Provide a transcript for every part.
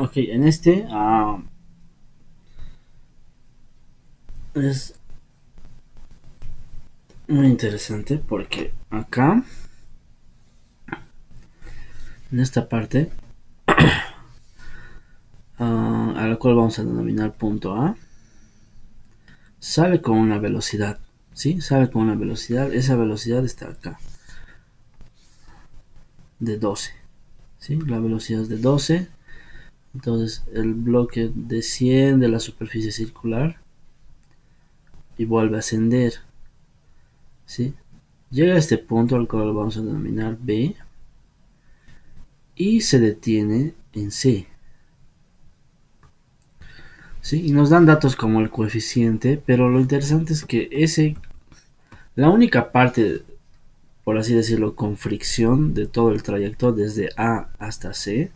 Ok, en este es muy interesante porque acá, en esta parte, a la cual vamos a denominar punto A, sale con una velocidad, ¿sí? Sale con una velocidad, esa velocidad está acá, de 12, ¿sí? La velocidad es de 12, entonces el bloque desciende la superficie circular y vuelve a ascender, ¿sí? Llega a este punto al cual vamos a denominar B y se detiene en C, ¿sí? Y nos dan datos como el coeficiente, pero lo interesante es que la única parte, por así decirlo, con fricción de todo el trayecto desde A hasta C,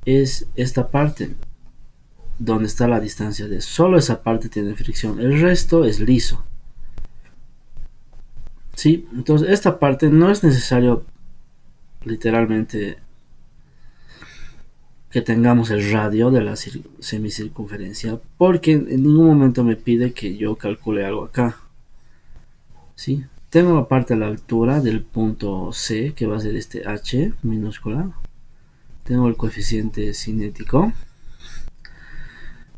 es esta parte, donde está la distancia D. Solo esa parte tiene fricción, el resto es liso. ¿Sí? Entonces esta parte no es necesario literalmente que tengamos el radio de la semicircunferencia, porque en ningún momento me pide que yo calcule algo acá. ¿Sí? Tengo aparte la altura del punto C, que va a ser este H minúscula. Tengo el coeficiente cinético.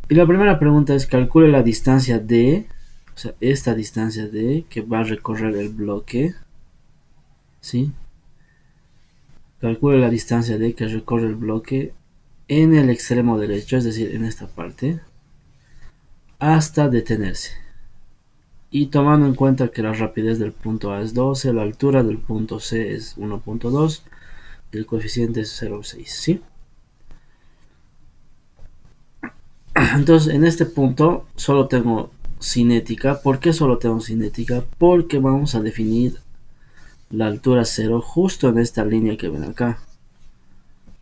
Y la primera pregunta es: calcule la distancia D, o sea, esta distancia D que va a recorrer el bloque. ¿Sí? Calcule la distancia D que recorre el bloque en el extremo derecho, es decir, en esta parte, hasta detenerse. Y tomando en cuenta que la rapidez del punto A es 12, la altura del punto C es 1.2 y el coeficiente es 0.6, ¿sí? Entonces, en este punto solo tengo cinética. ¿Por qué solo tengo cinética? Porque vamos a definir la altura 0 justo en esta línea que ven acá.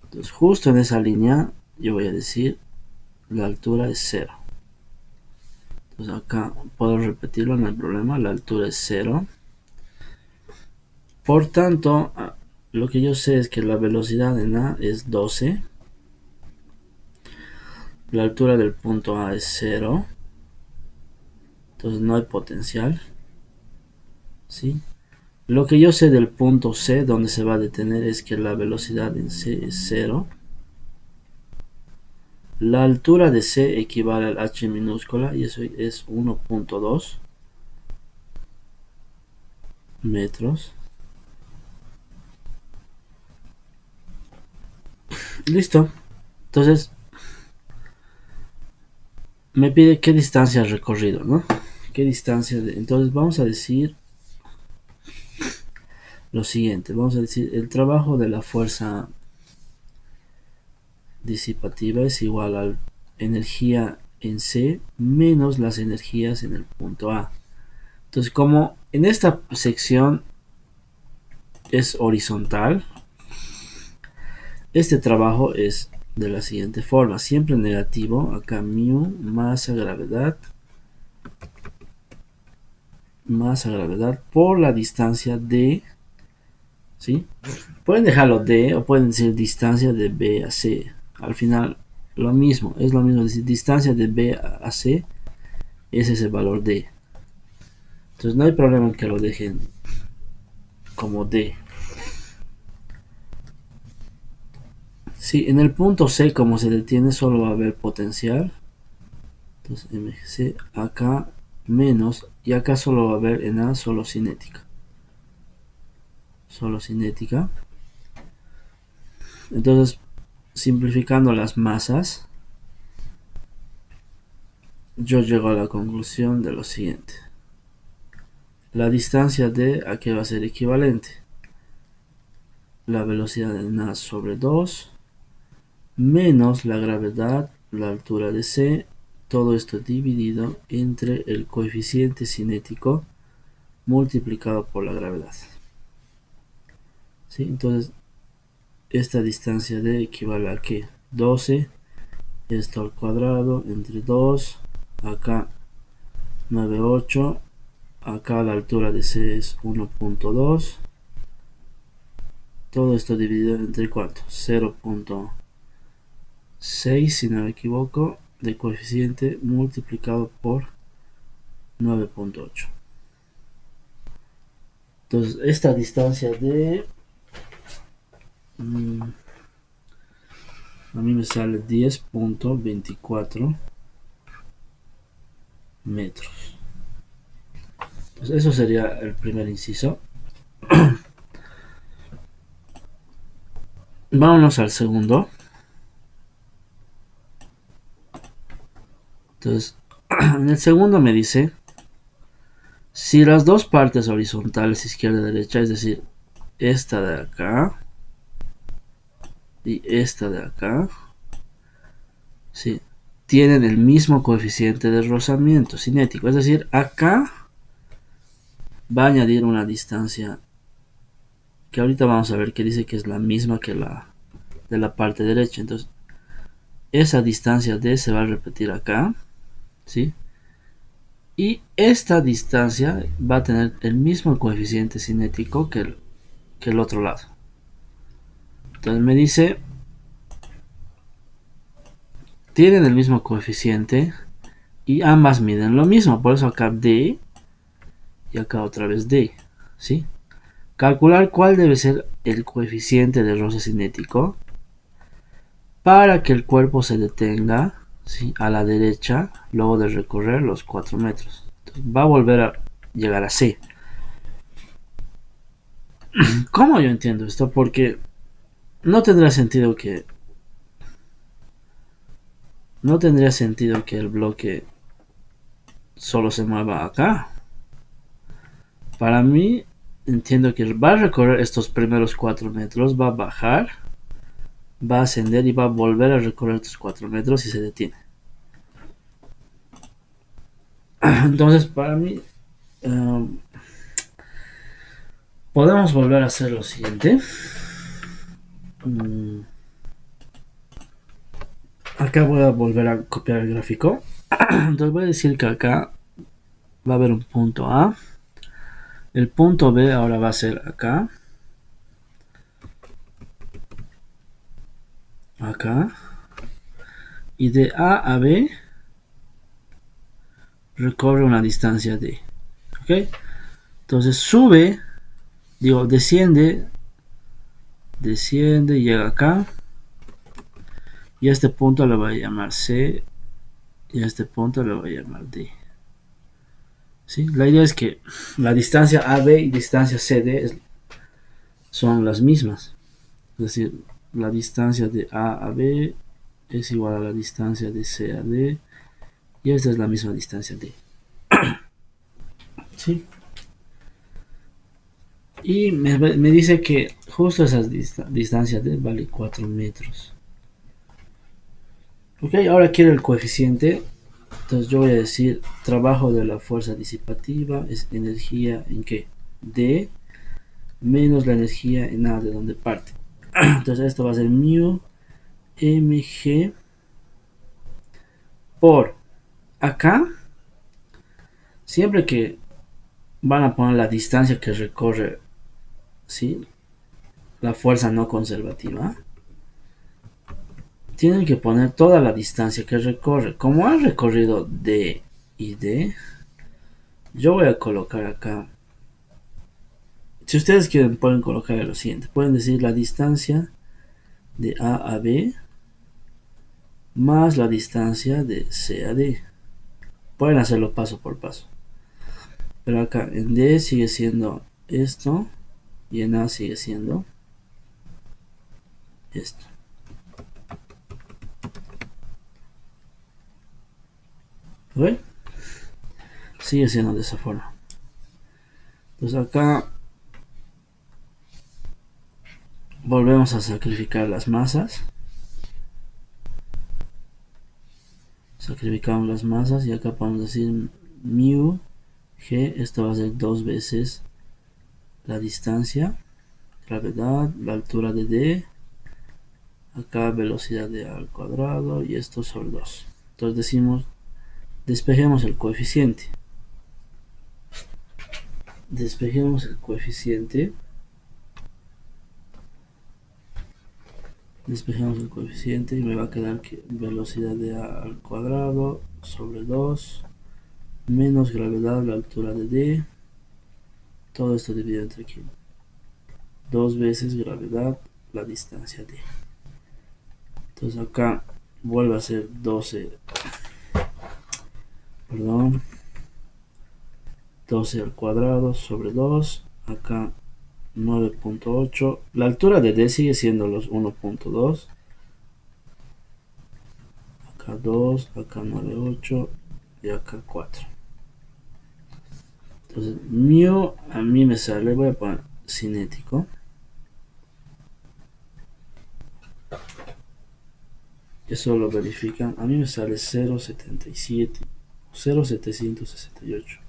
Entonces, justo en esa línea yo voy a decir la altura es 0. Entonces acá puedo repetirlo, no hay problema, la altura es 0. Por tanto, lo que yo sé es que la velocidad en A es 12. La altura del punto A es 0. Entonces no hay potencial. ¿Sí? Lo que yo sé del punto C, donde se va a detener, es que la velocidad en C es 0. La altura de C equivale al H minúscula y eso es 1.2 metros. Listo. Entonces me pide qué distancia ha recorrido, ¿no? ¿Qué distancia? Entonces vamos a decir lo siguiente. Vamos a decir el trabajo de la fuerza disipativa es igual a energía en C menos las energías en el punto A. Entonces, como en esta sección es horizontal, este trabajo es de la siguiente forma, siempre negativo, acá mu masa gravedad por la distancia d, ¿sí? Pueden dejarlo d o pueden decir distancia de B a C, al final lo mismo, es lo mismo, es decir, distancia de B a C es ese valor d. Entonces no hay problema en que lo dejen como d. Si en el punto C, como se detiene, solo va a haber potencial. Entonces mgc acá menos, y acá solo va a haber en A solo cinética. Solo cinética. Entonces, simplificando las masas, yo llego a la conclusión de lo siguiente. La distancia de aquí va a ser equivalente. La velocidad en A sobre 2 menos la gravedad, la altura de C, todo esto dividido entre el coeficiente cinético multiplicado por la gravedad. ¿Sí? Entonces, esta distancia D equivale a que 12, esto al cuadrado entre 2, acá 9,8, acá la altura de C es 1.2, todo esto dividido entre ¿cuánto? 0.6 6, si no me equivoco, de coeficiente multiplicado por 9.8. Entonces, esta distancia de... a mí me sale 10.24 metros. Entonces, eso sería el primer inciso. Vámonos al segundo. Entonces, en el segundo me dice, si las dos partes horizontales izquierda y derecha, es decir, esta de acá y esta de acá, sí, tienen el mismo coeficiente de rozamiento cinético, es decir, acá va a añadir una distancia que ahorita vamos a ver que dice que es la misma que la de la parte derecha. Entonces, esa distancia D se va a repetir acá, ¿sí? Y esta distancia va a tener el mismo coeficiente cinético que el otro lado. Entonces me dice, tienen el mismo coeficiente y ambas miden lo mismo. Por eso acá D y acá otra vez D, ¿sí? Calcular cuál debe ser el coeficiente de roce cinético para que el cuerpo se detenga, ¿sí?, a la derecha luego de recorrer los 4 metros. Entonces, va a volver a llegar a C. ¿Cómo yo entiendo esto? Porque no tendría sentido que el bloque solo se mueva acá. Para mí, entiendo que va a recorrer estos primeros 4 metros, va a bajar, va a ascender y va a volver a recorrer estos 4 metros y se detiene. Entonces, para mí, podemos volver a hacer lo siguiente. Acá voy a volver a copiar el gráfico. Entonces voy a decir que acá va a haber un punto A. El punto B ahora va a ser acá. Acá. Y de A a B recorre una distancia D. ¿Ok? Entonces sube, desciende y llega acá. Y a este punto le voy a llamar C. Y a este punto le voy a llamar D. ¿Sí? La idea es que la distancia AB y distancia CD son las mismas. Es decir, la distancia de A a B es igual a la distancia de C a D. Y esta es la misma distancia D. ¿Sí? Y me dice que justo esa distancia D vale 4 metros. Ok, ahora quiero el coeficiente. Entonces yo voy a decir trabajo de la fuerza disipativa es energía en qué? D menos la energía en A de donde parte. Entonces esto va a ser mu mg por acá. Siempre que van a poner la distancia que recorre, ¿sí?, la fuerza no conservativa, tienen que poner toda la distancia que recorre. Como ha recorrido D y D, yo voy a colocar acá. Si ustedes quieren, pueden colocar lo siguiente. Pueden decir la distancia de A a B más la distancia de C a D. Pueden hacerlo paso por paso. Pero acá en D sigue siendo esto y en A sigue siendo esto. ¿Ve? Sigue siendo de esa forma. Pues acá volvemos a sacrificar las masas. Sacrificamos las masas y acá podemos decir mu g. Esto va a ser 2 veces la distancia, gravedad, la altura de D, acá velocidad de A al cuadrado y esto sobre 2. Entonces decimos, despejemos el coeficiente. Despejemos el coeficiente. Despejamos el coeficiente y me va a quedar que velocidad de a al cuadrado sobre 2 menos gravedad la altura de d, todo esto dividido entre aquí, 2 veces gravedad la distancia d. Entonces acá vuelve a ser 12, perdón, 12 al cuadrado sobre 2, acá 9.8, la altura de d sigue siendo los 1.2, acá 2, acá 9.8 y acá 4. Entonces mu a mí me sale, voy a poner cinético, eso lo verifican, a mí me sale 0.77, 0.768.